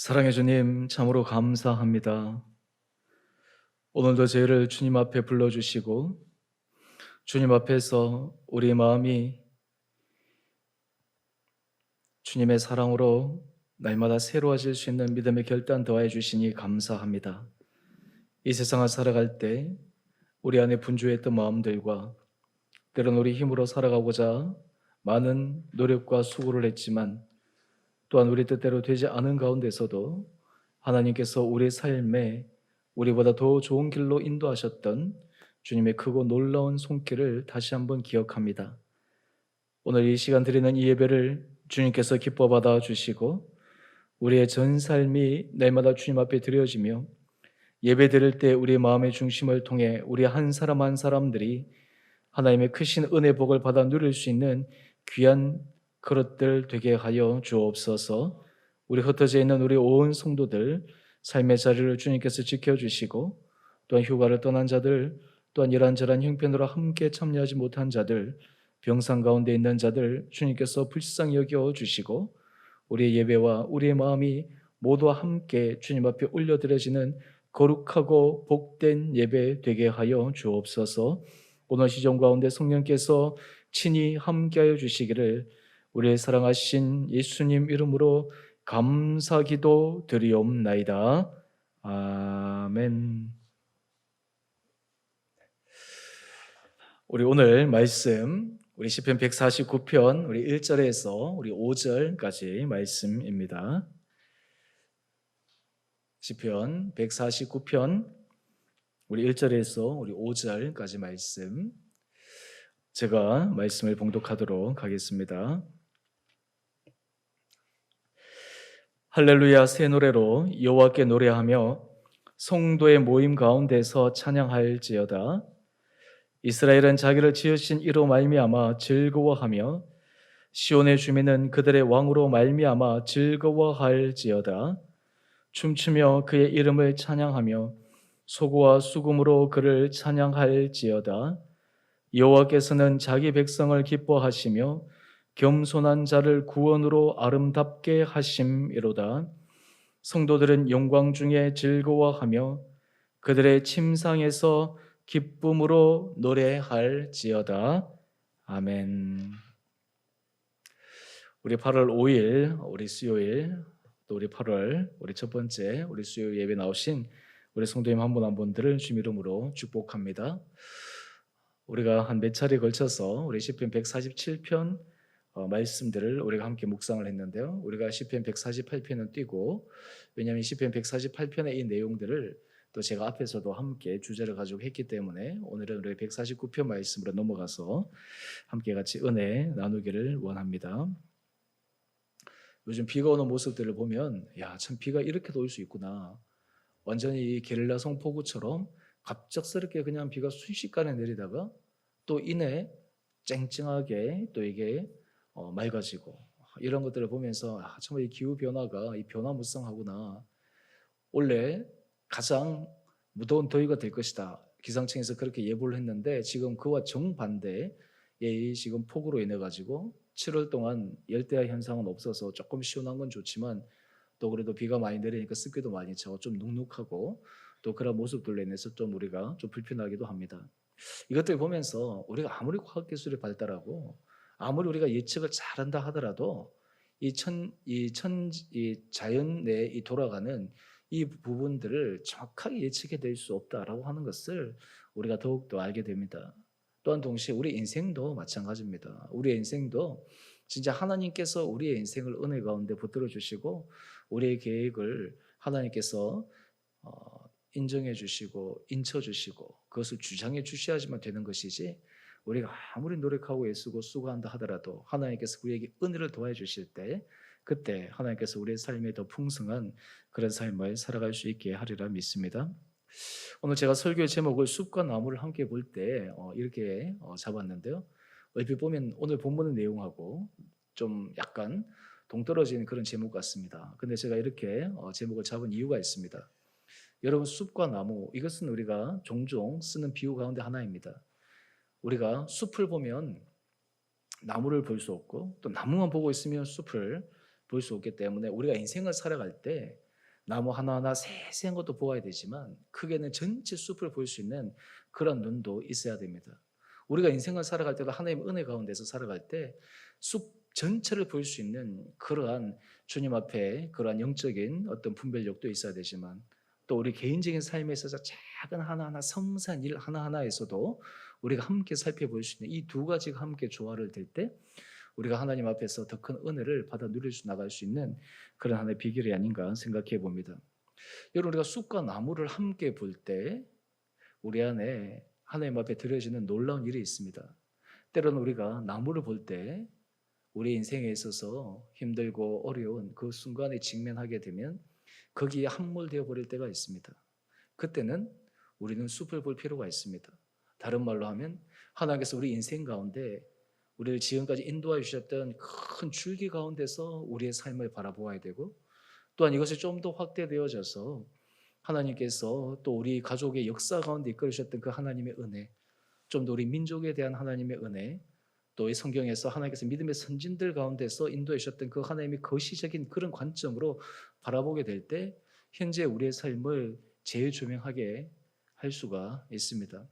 사랑해 주님, 참으로 감사합니다. 오늘도 저희를 주님 앞에 불러주시고 주님 앞에서 우리 마음이 주님의 사랑으로 날마다 새로워질 수 있는 믿음의 결단 더하여 주시니 감사합니다. 이 세상을 살아갈 때 우리 안에 분주했던 마음들과 때론 우리 힘으로 살아가고자 많은 노력과 수고를 했지만 또한 우리 뜻대로 되지 않은 가운데서도 하나님께서 우리 삶에 우리보다 더 좋은 길로 인도하셨던 주님의 크고 놀라운 손길을 다시 한번 기억합니다. 오늘 이 시간 드리는 이 예배를 주님께서 기뻐 받아 주시고 우리의 전 삶이 날마다 주님 앞에 드려지며 예배 드릴 때 우리의 마음의 중심을 통해 우리 한 사람 한 사람들이 하나님의 크신 은혜 복을 받아 누릴 수 있는 귀한 그릇들 되게 하여 주옵소서. 우리 흩어져 있는 우리 온 성도들 삶의 자리를 주님께서 지켜주시고 또한 휴가를 떠난 자들 또한 이란저란 형편으로 함께 참여하지 못한 자들 병상 가운데 있는 자들 주님께서 불쌍히 여겨 주시고 우리의 예배와 우리의 마음이 모두와 함께 주님 앞에 올려드려지는 거룩하고 복된 예배 되게 하여 주옵소서. 오늘 시점 가운데 성령께서 친히 함께하여 주시기를 우리의 사랑하신 예수님 이름으로 감사기도 드리옵나이다. 아멘. 우리 오늘 말씀 우리 시편 149편 우리 1절에서 우리 5절까지 말씀입니다. 시편 149편 우리 1절에서 우리 5절까지 말씀 제가 말씀을 봉독하도록 하겠습니다. 할렐루야 새 노래로 여호와께 노래하며 성도의 모임 가운데서 찬양할지어다. 이스라엘은 자기를 지으신 이로 말미암아 즐거워하며 시온의 주민은 그들의 왕으로 말미암아 즐거워할지어다. 춤추며 그의 이름을 찬양하며 소고와 수금으로 그를 찬양할지어다. 여호와께서는 자기 백성을 기뻐하시며 겸손한 자를 구원으로 아름답게 하심이로다. 성도들은 영광 중에 즐거워하며 그들의 침상에서 기쁨으로 노래할지어다. 아멘. 우리 8월 5일 우리 수요일 또 우리 8월 우리 첫 번째 우리 수요일 예배 나오신 우리 성도님 한 분 한 분들을 주님 이름으로 축복합니다. 우리가 한 몇 차례에 걸쳐서 우리 시편 147편 말씀들을 우리가 함께 묵상을 했는데요. 우리가 시편 148편은 띄고 왜냐하면 시편 148편의 이 내용들을 또 제가 앞에서도 함께 주제를 가지고 했기 때문에 오늘은 우리 149편 말씀으로 넘어가서 함께 같이 은혜 나누기를 원합니다. 요즘 비가 오는 모습들을 보면 참 비가 이렇게도 올 수 있구나. 완전히 게릴라 성폭우처럼 갑작스럽게 그냥 비가 순식간에 내리다가 또 이내 쨍쨍하게 또 이게 맑아지고 이런 것들을 보면서 정말 이 기후 변화가 이 변화무쌍하구나. 원래 가장 무더운 더위가 될 것이다. 기상청에서 그렇게 예보를 했는데 지금 그와 정반대의 지금 폭우로 인해 가지고 7월 동안 열대야 현상은 없어서 조금 시원한 건 좋지만 또 그래도 비가 많이 내리니까 습기도 많이 차고 좀 눅눅하고 또 그런 모습들로 인해서 좀 우리가 좀 불편하기도 합니다. 이것들 보면서 우리가 아무리 과학기술이 발달하고 아무리 우리가 예측을 잘한다 하더라도 이 자연 내에 이 돌아가는 이 부분들을 정확하게 예측해낼 수 없다라고 하는 것을 우리가 더욱더 알게 됩니다. 또한 동시에 우리 인생도 마찬가지입니다. 우리의 인생도 진짜 하나님께서 우리의 인생을 은혜 가운데 붙들어 주시고 우리의 계획을 하나님께서 인정해 주시고 인쳐 주시고 그것을 주장해 주셔야지만 되는 것이지 우리가 아무리 노력하고 애쓰고 수고한다 하더라도 하나님께서 우리에게 은혜를 더해 주실 때 그때 하나님께서 우리의 삶에 더 풍성한 그런 삶을 살아갈 수 있게 하리라 믿습니다. 오늘 제가 설교의 제목을 숲과 나무를 함께 볼 때 이렇게 잡았는데요. 얼핏 보면 오늘 본문의 내용하고 좀 약간 동떨어지는 그런 제목 같습니다. 근데 제가 이렇게 제목을 잡은 이유가 있습니다. 여러분 숲과 나무 이것은 우리가 종종 쓰는 비유 가운데 하나입니다. 우리가 숲을 보면 나무를 볼 수 없고 또 나무만 보고 있으면 숲을 볼 수 없기 때문에 우리가 인생을 살아갈 때 나무 하나하나 세세한 것도 보아야 되지만 크게는 전체 숲을 볼 수 있는 그런 눈도 있어야 됩니다. 우리가 인생을 살아갈 때도 하나님의 은혜 가운데서 살아갈 때 숲 전체를 볼 수 있는 그러한 주님 앞에 그러한 영적인 어떤 분별력도 있어야 되지만 또 우리 개인적인 삶에 있어서 작은 하나하나 섬세한 일 하나하나에서도 우리가 함께 살펴볼 수 있는 이 두 가지가 함께 조화를 될 때 우리가 하나님 앞에서 더 큰 은혜를 받아 누릴 수 나갈 수 있는 그런 하나의 비결이 아닌가 생각해 봅니다. 여러분 우리가 숲과 나무를 함께 볼 때 우리 안에 하나님 앞에 드려지는 놀라운 일이 있습니다. 때로는 우리가 나무를 볼 때 우리 인생에 있어서 힘들고 어려운 그 순간에 직면하게 되면 거기에 함몰되어 버릴 때가 있습니다. 그때는 우리는 숲을 볼 필요가 있습니다. 다른 말로 하면 하나님께서 우리 인생 가운데 우리를 지금까지 인도하여 주셨던 큰 줄기 가운데서 우리의 삶을 바라보아야 되고 또한 이것이 좀 더 확대되어져서 하나님께서 또 우리 가족의 역사 가운데 이끌으셨던 그 하나님의 은혜, 좀 더 우리 민족에 대한 하나님의 은혜, 또 이 성경에서 하나님께서 믿음의 선진들 가운데서 인도해 주셨던 그 하나님의 거시적인 그런 관점으로 바라보게 될 때 현재 우리의 삶을 재조명하게 할 수가 있습니다.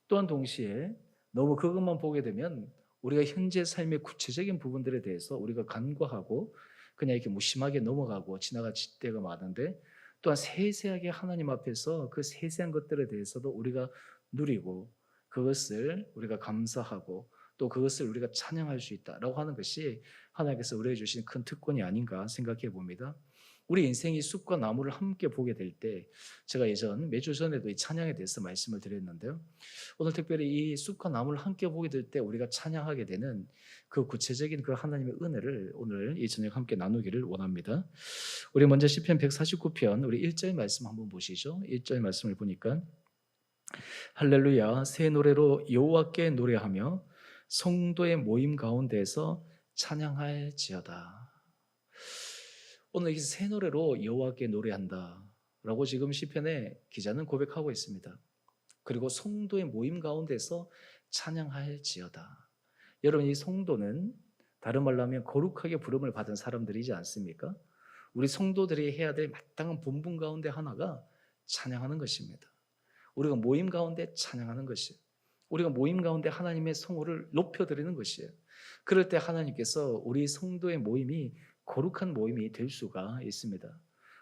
또한 동시에 너무 그것만 보게 되면 우리가 현재 삶의 구체적인 부분들에 대해서 우리가 간과하고 그냥 이렇게 무심하게 넘어가고 지나갈 때가 많은데 또한 세세하게 하나님 앞에서 그 세세한 것들에 대해서도 우리가 누리고 그것을 우리가 감사하고 또 그것을 우리가 찬양할 수 있다라고 하는 것이 하나님께서 우리에게 주신 큰 특권이 아닌가 생각해 봅니다. 우리 인생이 숲과 나무를 함께 보게 될 때 제가 매주 전에도 이 찬양에 대해서 말씀을 드렸는데요. 오늘 특별히 이 숲과 나무를 함께 보게 될 때 우리가 찬양하게 되는 그 구체적인 그 하나님의 은혜를 오늘 이 저녁 함께 나누기를 원합니다. 우리 먼저 시편 149편 우리 1절 말씀 한번 보시죠. 1절 말씀을 보니까 할렐루야 새 노래로 여호와께 노래하며 성도의 모임 가운데에서 찬양할지어다. 오늘 이 새 노래로 여호와께 노래한다라고 지금 시편의 기자는 고백하고 있습니다. 그리고 성도의 모임 가운데서 찬양할지어다. 여러분 이 성도는 다른 말로 하면 거룩하게 부름을 받은 사람들이지 않습니까? 우리 성도들이 해야 될 마땅한 본분 가운데 하나가 찬양하는 것입니다. 우리가 모임 가운데 찬양하는 것이에요. 우리가 모임 가운데 하나님의 성호를 높여드리는 것이에요. 그럴 때 하나님께서 우리 성도의 모임이 거룩한 모임이 될 수가 있습니다.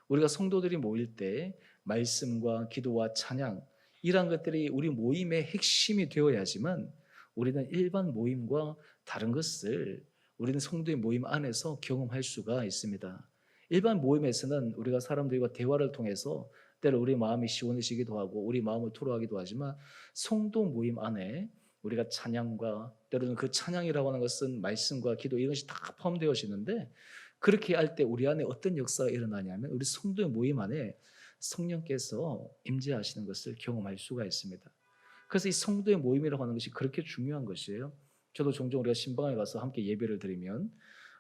우리가 성도들이 모일 때 말씀과 기도와 찬양 이러한 것들이 우리 모임의 핵심이 되어야지만 우리는 일반 모임과 다른 것을 우리는 성도의 모임 안에서 경험할 수가 있습니다. 일반 모임에서는 우리가 사람들과 대화를 통해서 때로 우리 마음이 시원해지기도 하고 우리 마음을 토로하기도 하지만 성도 모임 안에 우리가 찬양과 때로는 그 찬양이라고 하는 것은 말씀과 기도 이런 것이 다 포함되어지는데 그렇게 할 때 우리 안에 어떤 역사가 일어나냐면 우리 성도의 모임 안에 성령께서 임재하시는 것을 경험할 수가 있습니다. 그래서 이 성도의 모임이라고 하는 것이 그렇게 중요한 것이에요. 저도 종종 우리가 신방에 가서 함께 예배를 드리면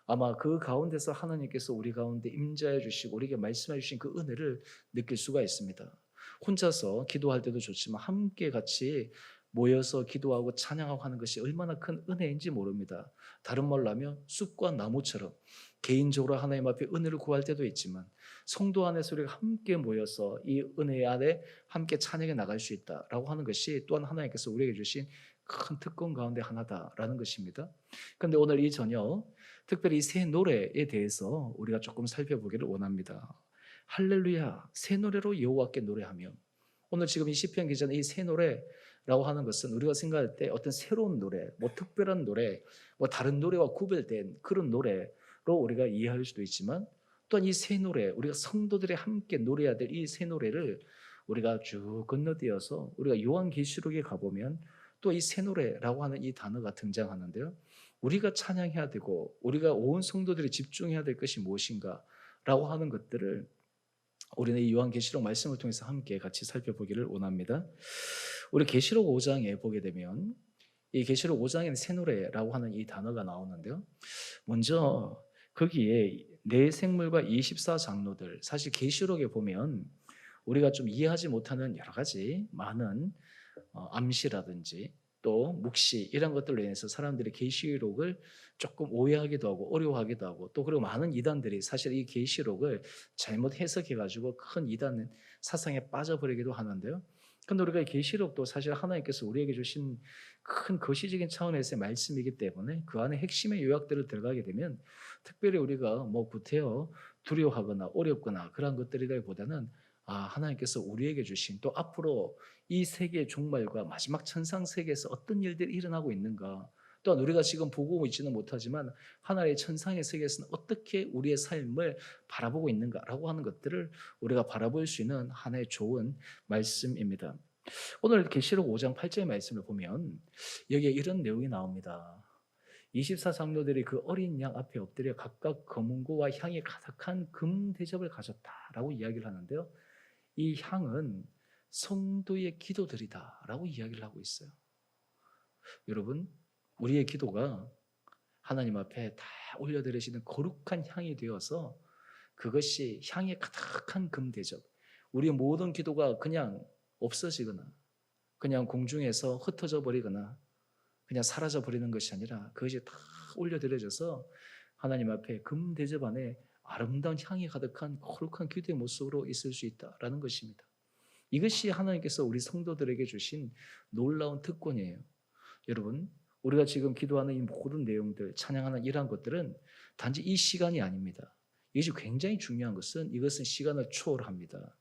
아마 그 가운데서 하나님께서 우리 가운데 임재해 주시고 우리에게 말씀해 주신 그 은혜를 느낄 수가 있습니다. 혼자서 기도할 때도 좋지만 함께 같이 모여서 기도하고 찬양하고 하는 것이 얼마나 큰 은혜인지 모릅니다. 다른 말로 하면 숲과 나무처럼 개인적으로 하나님 앞에 은혜를 구할 때도 있지만 성도 안에서 우리가 함께 모여서 이 은혜 안에 함께 찬양해 나갈 수 있다라고 하는 것이 또한 하나님께서 우리에게 주신 큰 특권 가운데 하나다라는 것입니다. 그런데 오늘 이 저녁 특별히 새 노래에 대해서 우리가 조금 살펴보기를 원합니다. 할렐루야 새 노래로 여호와께 노래하며 오늘 지금 이 시편 기자는 이 새 노래라고 하는 것은 우리가 생각할 때 어떤 새로운 노래, 특별한 노래, 다른 노래와 구별된 그런 노래로 우리가 이해할 수도 있지만 또한 이 새 노래, 우리가 성도들이 함께 노래해야 될 이 새 노래를 우리가 쭉 건너뛰어서 우리가 요한계시록에 가보면 또 이 새 노래라고 하는 이 단어가 등장하는데요. 우리가 찬양해야 되고 우리가 온 성도들이 집중해야 될 것이 무엇인가라고 하는 것들을 우리는 이 요한계시록 말씀을 통해서 함께 같이 살펴보기를 원합니다. 우리 계시록 5장에 보게 되면 이 계시록 5장에는 새 노래라고 하는 이 단어가 나오는데요. 먼저 거기에 네 생물과 24장로들 사실 계시록에 보면 우리가 좀 이해하지 못하는 여러 가지 많은 암시라든지 또 묵시 이런 것들로 인해서 사람들이 계시록을 조금 오해하기도 하고 어려워하기도 하고 또 그리고 많은 이단들이 사실 이 계시록을 잘못 해석해 가지고 큰 이단 사상에 빠져버리기도 하는데요. 근데 우리가 이 계시록도 사실 하나님께서 우리에게 주신 큰 거시적인 차원에서의 말씀이기 때문에 그 안에 핵심의 요약들을 들어가게 되면 특별히 우리가 뭐 구태여 두려워하거나 어렵거나 그런 것들이라기보다는 하나님께서 우리에게 주신 또 앞으로 이 세계의 종말과 마지막 천상 세계에서 어떤 일들이 일어나고 있는가, 또한 우리가 지금 보고 있지는 못하지만 하나님의 천상의 세계에서는 어떻게 우리의 삶을 바라보고 있는가라고 하는 것들을 우리가 바라볼 수 있는 하나의 좋은 말씀입니다. 오늘 계시록 5장 8절의 말씀을 보면 여기에 이런 내용이 나옵니다. 24장로들이 그 어린 양 앞에 엎드려 각각 검은고와 향이 가득한 금 대접을 가졌다라고 이야기를 하는데요. 이 향은 성도의 기도들이다라고 이야기를 하고 있어요. 여러분, 우리의 기도가 하나님 앞에 다 올려드리시는 거룩한 향이 되어서 그것이 향이 가득한 금 대접, 우리의 모든 기도가 그냥 없어지거나 그냥 공중에서 흩어져 버리거나 그냥 사라져 버리는 것이 아니라 그것이 다 올려드려져서 하나님 앞에 금 대접 안에 아름다운 향이 가득한 거룩한 기도의 모습으로 있을 수 있다라는 것입니다. 이것이 하나님께서 우리 성도들에게 주신 놀라운 특권이에요. 여러분, 우리가 지금 기도하는 이 모든 내용들, 찬양하는 이러한 것들은 단지 이 시간이 아닙니다. 이것이 굉장히 중요한 것은 이것은 시간을 초월합니다.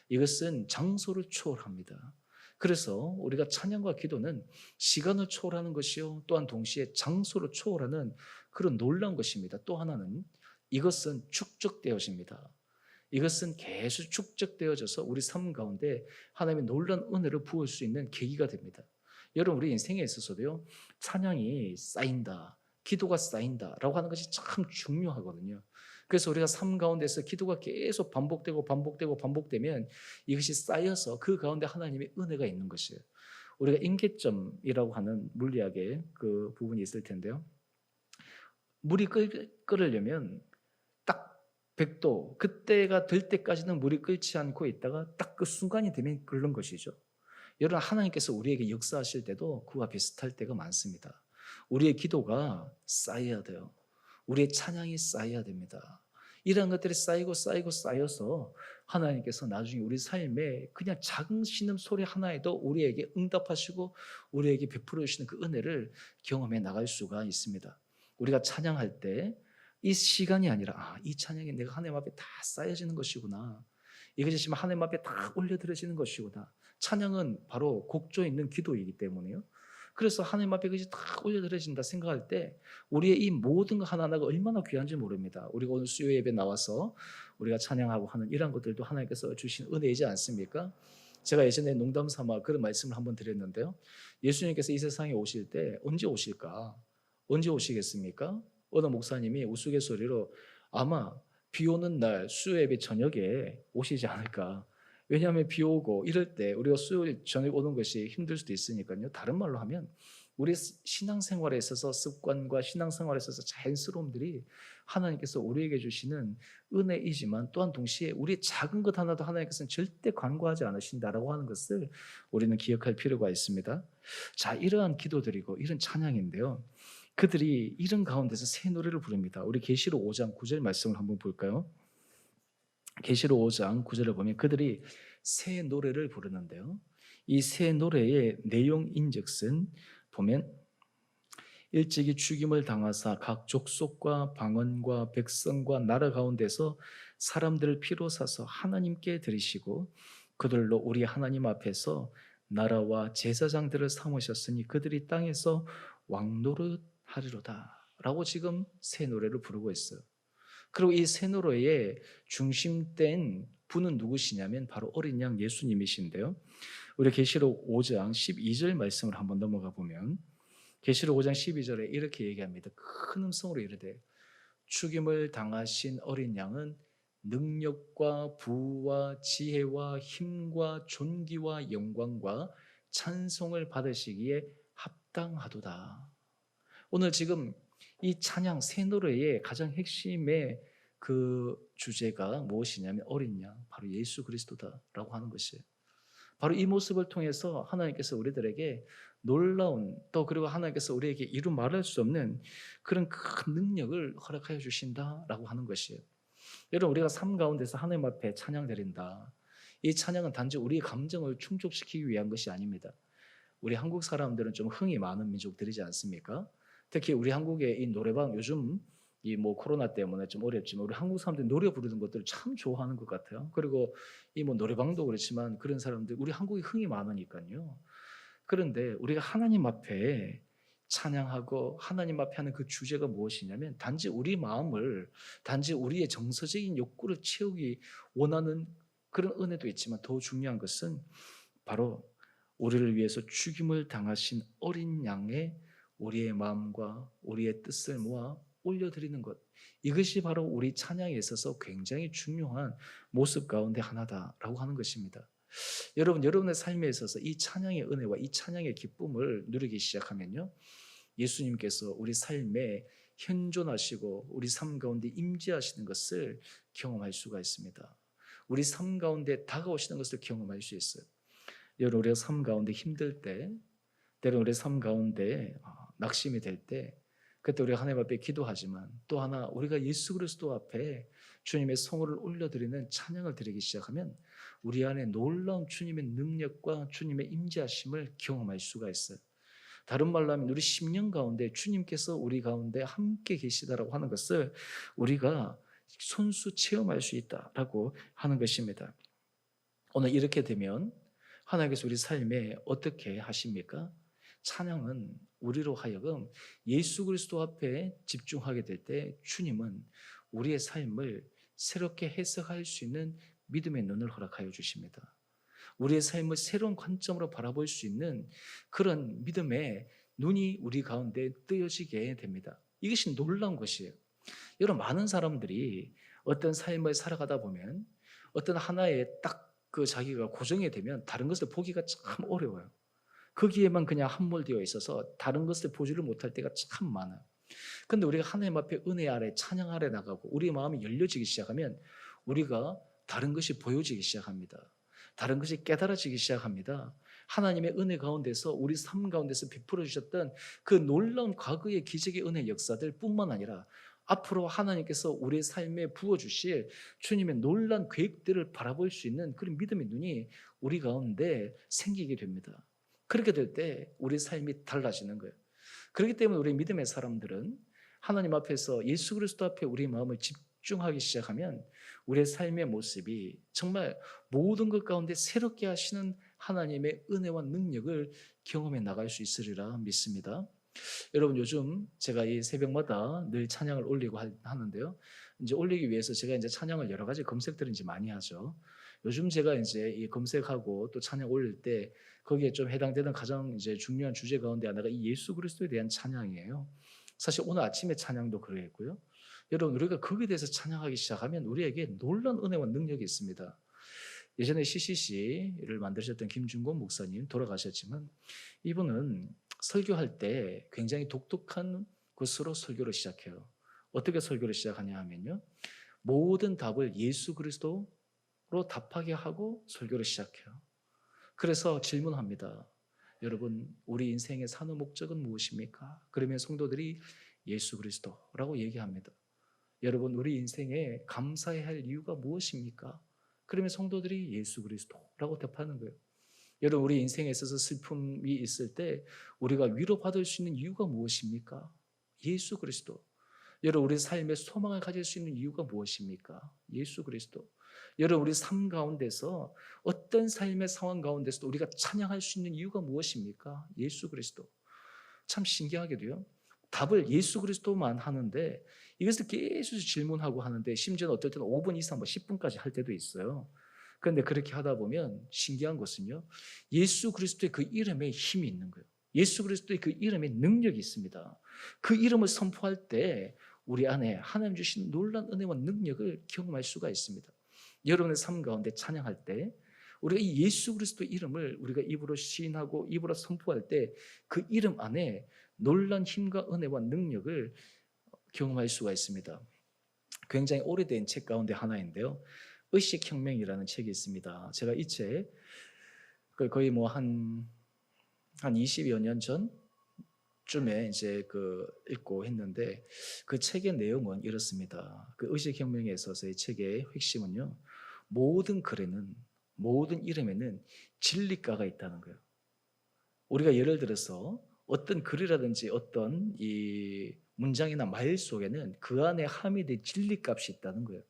이것은 장소를 초월합니다. 그래서 우리가 찬양과 기도는 시간을 초월하는 것이요, 또한 동시에 장소를 초월하는 그런 놀라운 것입니다. 또 하나는 이것은 축적되어집니다. 이것은 계속 축적되어져서 우리 삶 가운데 하나님의 놀라운 은혜를 부을 수 있는 계기가 됩니다. 여러분, 우리 인생에 있어서도요, 찬양이 쌓인다, 기도가 쌓인다라고 하는 것이 참 중요하거든요. 그래서 우리가 삶 가운데서 기도가 계속 반복되면 이것이 쌓여서 그 가운데 하나님의 은혜가 있는 것이에요. 우리가 임계점이라고 하는 물리학의 그 부분이 있을 텐데요. 물이 끓으려면 딱 100도, 그때가 될 때까지는 물이 끓지 않고 있다가 딱 그 순간이 되면 끓는 것이죠. 여러분, 하나님께서 우리에게 역사하실 때도 그와 비슷할 때가 많습니다. 우리의 기도가 쌓여야 돼요. 우리의 찬양이 쌓여야 됩니다. 이러한 것들이 쌓여서 하나님께서 나중에 우리 삶에 그냥 작은 신음소리 하나에도 우리에게 응답하시고 우리에게 베풀어 주시는 그 은혜를 경험해 나갈 수가 있습니다. 우리가 찬양할 때 이 시간이 아니라 이 찬양이 내가 하나님 앞에 다 쌓여지는 것이구나. 이것이 지금 하나님 앞에 다 올려드려지는 것이구나. 찬양은 바로 곡조에 있는 기도이기 때문에요. 그래서 하나님 앞에 그것이 다 올려드려진다 생각할 때 우리의 이 모든 것 하나하나가 얼마나 귀한지 모릅니다. 우리가 오늘 수요 예배 나와서 우리가 찬양하고 하는 이런 것들도 하나님께서 주신 은혜이지 않습니까? 제가 예전에 농담 삼아 그런 말씀을 한번 드렸는데요. 예수님께서 이 세상에 오실 때 언제 오실까? 언제 오시겠습니까? 어느 목사님이 우스갯소리로 아마 비 오는 날 수요 예배 저녁에 오시지 않을까. 왜냐하면 비 오고 이럴 때 우리가 수요일 저녁 오는 것이 힘들 수도 있으니까요. 다른 말로 하면 우리 신앙생활에 있어서 습관과 신앙생활에 있어서 자연스러움들이 하나님께서 우리에게 주시는 은혜이지만 또한 동시에 우리 작은 것 하나도 하나님께서는 절대 간과하지 않으신다라고 하는 것을 우리는 기억할 필요가 있습니다. 자, 이러한 기도들이고 이런 찬양인데요. 그들이 이런 가운데서 새 노래를 부릅니다. 우리 계시록 5장 9절 말씀을 한번 볼까요? 계시록 5장 9절을 보면 그들이 새 노래를 부르는데요. 이 새 노래의 내용인즉슨 보면 일찍이 죽임을 당하사 각 족속과 방언과 백성과 나라 가운데서 사람들을 피로 사서 하나님께 드리시고 그들로 우리 하나님 앞에서 나라와 제사장들을 삼으셨으니 그들이 땅에서 왕노릇하리로다 라고 지금 새 노래를 부르고 있어요. 그리고 이 새 노래의 중심된 분은 누구시냐면 바로 어린 양 예수님이신데요. 우리 계시록 5장 12절 말씀을 한번 넘어가 보면 계시록 5장 12절에 이렇게 얘기합니다. 큰 음성으로 이르되 죽임을 당하신 어린 양은 능력과 부와 지혜와 힘과 존귀와 영광과 찬송을 받으시기에 합당하도다. 오늘 지금 이 찬양 새 노래의 가장 핵심의 그 주제가 무엇이냐면 어린 양, 바로 예수 그리스도다라고 하는 것이에요. 바로 이 모습을 통해서 하나님께서 우리들에게 놀라운 또 그리고 하나님께서 우리에게 이루 말할 수 없는 그런 큰 능력을 허락하여 주신다라고 하는 것이에요. 여러분 우리가 삶 가운데서 하나님 앞에 찬양 드린다. 이 찬양은 단지 우리의 감정을 충족시키기 위한 것이 아닙니다. 우리 한국 사람들은 좀 흥이 많은 민족들이지 않습니까? 특히 우리 한국의 이 노래방 요즘 이 뭐 코로나 때문에 좀 어렵지만 우리 한국 사람들이 노래 부르는 것들을 참 좋아하는 것 같아요. 그리고 이 뭐 노래방도 그렇지만 그런 사람들 우리 한국이 흥이 많으니까요. 그런데 우리가 하나님 앞에 찬양하고 하나님 앞에 하는 그 주제가 무엇이냐면 단지 우리 마음을 단지 우리의 정서적인 욕구를 채우기 원하는 그런 은혜도 있지만 더 중요한 것은 바로 우리를 위해서 죽임을 당하신 어린 양의 우리의 마음과 우리의 뜻을 모아 올려드리는 것. 이것이 바로 우리 찬양에 있어서 굉장히 중요한 모습 가운데 하나다라고 하는 것입니다. 여러분, 여러분의 삶에 있어서 이 찬양의 은혜와 이 찬양의 기쁨을 누리기 시작하면요. 예수님께서 우리 삶에 현존하시고 우리 삶 가운데 임재하시는 것을 경험할 수가 있습니다. 우리 삶 가운데 다가오시는 것을 경험할 수 있어요. 여러분 우리가 삶 가운데 힘들 때 때로는 우리 삶 가운데 낙심이 될 때 그때 우리가 하나님 앞에 기도하지만 또 하나 우리가 예수 그리스도 앞에 주님의 성호를 올려드리는 찬양을 드리기 시작하면 우리 안에 놀라운 주님의 능력과 주님의 임재하심을 경험할 수가 있어요. 다른 말로 하면 우리 심령 가운데 주님께서 우리 가운데 함께 계시다라고 하는 것을 우리가 손수 체험할 수 있다라고 하는 것입니다. 오늘 이렇게 되면 하나님께서 우리 삶에 어떻게 하십니까? 찬양은 우리로 하여금 예수 그리스도 앞에 집중하게 될 때 주님은 우리의 삶을 새롭게 해석할 수 있는 믿음의 눈을 허락하여 주십니다. 우리의 삶을 새로운 관점으로 바라볼 수 있는 그런 믿음의 눈이 우리 가운데 뜨여지게 됩니다. 이것이 놀라운 것이에요. 여러분 많은 사람들이 어떤 삶을 살아가다 보면 어떤 하나의 딱 그 자기가 고정이 되면 다른 것을 보기가 참 어려워요. 거기에만 그냥 함몰되어 있어서 다른 것을 보지를 못할 때가 참 많아요. 그런데 우리가 하나님 앞에 은혜 아래 찬양 아래 나가고 우리 마음이 열려지기 시작하면 우리가 다른 것이 보여지기 시작합니다. 다른 것이 깨달아지기 시작합니다. 하나님의 은혜 가운데서 우리 삶 가운데서 베풀어 주셨던 그 놀라운 과거의 기적의 은혜 역사들 뿐만 아니라 앞으로 하나님께서 우리의 삶에 부어주실 주님의 놀라운 계획들을 바라볼 수 있는 그런 믿음의 눈이 우리 가운데 생기게 됩니다. 그렇게 될 때 우리 삶이 달라지는 거예요. 그렇기 때문에 우리 믿음의 사람들은 하나님 앞에서 예수 그리스도 앞에 우리 마음을 집중하기 시작하면 우리의 삶의 모습이 정말 모든 것 가운데 새롭게 하시는 하나님의 은혜와 능력을 경험해 나갈 수 있으리라 믿습니다. 여러분 요즘 제가 이 새벽마다 늘 찬양을 올리고 하는데요. 이제 올리기 위해서 제가 이제 찬양을 여러 가지 검색들을 이제 많이 하죠. 요즘 제가 이제 이 검색하고 또 찬양 올릴 때 거기에 좀 해당되는 가장 이제 중요한 주제 가운데 하나가 이 예수 그리스도에 대한 찬양이에요. 사실 오늘 아침에 찬양도 그랬고요. 여러분 우리가 거기에 대해서 찬양하기 시작하면 우리에게 놀라운 은혜와 능력이 있습니다. 예전에 CCC를 만드셨던 김준곤 목사님 돌아가셨지만 이분은 설교할 때 굉장히 독특한 것으로 설교를 시작해요. 어떻게 설교를 시작하냐 하면요. 모든 답을 예수 그리스도로 답하게 하고 설교를 시작해요. 그래서 질문합니다. 여러분, 우리 인생의 사는 목적은 무엇입니까? 그러면 성도들이 예수 그리스도라고 얘기합니다. 여러분, 우리 인생에 감사해야 할 이유가 무엇입니까? 그러면 성도들이 예수 그리스도라고 답하는 거예요. 여러분 우리 인생에 있어서 슬픔이 있을 때 우리가 위로받을 수 있는 이유가 무엇입니까? 예수 그리스도. 여러분 우리 삶에 소망을 가질 수 있는 이유가 무엇입니까? 예수 그리스도. 여러분 우리 삶 가운데서 어떤 삶의 상황 가운데서도 우리가 찬양할 수 있는 이유가 무엇입니까? 예수 그리스도. 참 신기하게도요. 답을 예수 그리스도만 하는데 이것을 계속 질문하고 하는데 심지어는 어떨 때는 5분 이상 10분까지 할 때도 있어요. 그런데 그렇게 하다 보면 신기한 것은요. 예수 그리스도의 그 이름에 힘이 있는 거예요. 예수 그리스도의 그 이름에 능력이 있습니다. 그 이름을 선포할 때 우리 안에 하나님 주신 놀라운 은혜와 능력을 경험할 수가 있습니다. 여러분의 삶 가운데 찬양할 때 우리가 이 예수 그리스도의 이름을 우리가 입으로 시인하고 입으로 선포할 때 그 이름 안에 놀라운 힘과 은혜와 능력을 경험할 수가 있습니다. 굉장히 오래된 책 가운데 하나인데요. 의식혁명이라는 책이 있습니다. 제가 이 책 거의 뭐 한 20여 년 전쯤에 이제 읽고 했는데 그 책의 내용은 이렇습니다. 그 의식혁명에 있어서의 책의 핵심은요. 모든 글에는, 모든 이름에는 진리가가 있다는 거예요. 우리가 예를 들어서 어떤 글이라든지 어떤 이 문장이나 말 속에는 그 안에 함유된 진리값이 있다는 거예요.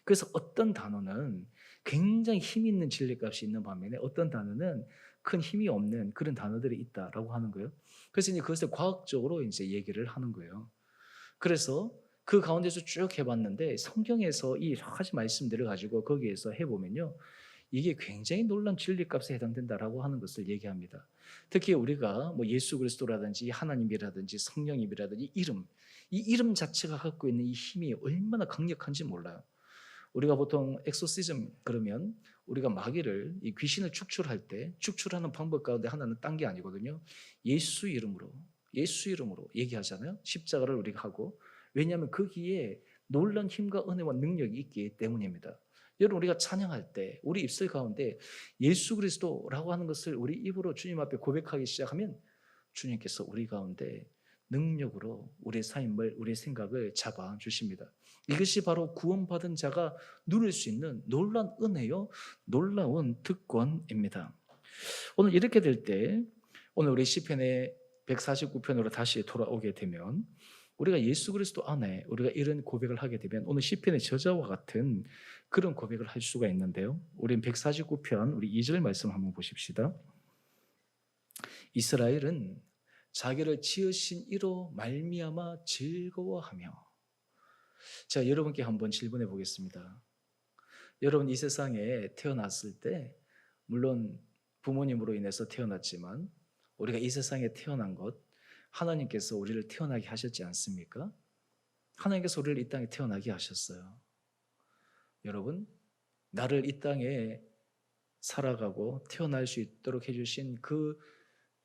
그래서 어떤 단어는 굉장히 힘 있는 진리값이 있는 반면에 어떤 단어는 큰 힘이 없는 그런 단어들이 있다라고 하는 거예요. 그래서 이제 그것을 과학적으로 이제 얘기를 하는 거예요. 그래서 그 가운데서 쭉 해봤는데 성경에서 이 여러 가지 말씀들을 가지고 거기에서 해보면요. 이게 굉장히 놀라운 진리값에 해당된다라고 하는 것을 얘기합니다. 특히 우리가 뭐 예수 그리스도라든지 하나님이라든지 성령님이라든지 이 이름 자체가 갖고 있는 이 힘이 얼마나 강력한지 몰라요. 우리가 보통 엑소시즘 그러면 우리가 마귀를 이 귀신을 축출할 때 축출하는 방법 가운데 하나는 딴 게 아니거든요. 예수 이름으로 얘기하잖아요. 십자가를 우리가 하고 왜냐하면 거기에 놀란 힘과 은혜와 능력이 있기 때문입니다. 여러분 우리가 찬양할 때 우리 입술 가운데 예수 그리스도라고 하는 것을 우리 입으로 주님 앞에 고백하기 시작하면 주님께서 우리 가운데 능력으로 우리의 삶을 우리의 생각을 잡아 주십니다. 이것이 바로 구원받은 자가 누릴 수 있는 놀라운 은혜요 놀라운 특권입니다. 오늘 이렇게 될 때 오늘 우리 시편의 149편으로 다시 돌아오게 되면 우리가 예수 그리스도 안에 우리가 이런 고백을 하게 되면 오늘 시편의 저자와 같은 그런 고백을 할 수가 있는데요. 우린 149편 우리 2절 말씀 한번 보십시다. 이스라엘은 자기를 지으신 이로 말미암아 즐거워하며. 자, 여러분께 한번 질문해 보겠습니다. 여러분 이 세상에 태어났을 때 물론 부모님으로 인해서 태어났지만 우리가 이 세상에 태어난 것 하나님께서 우리를 태어나게 하셨지 않습니까? 하나님께서 우리를 이 땅에 태어나게 하셨어요. 여러분, 나를 이 땅에 살아가고 태어날 수 있도록 해주신 그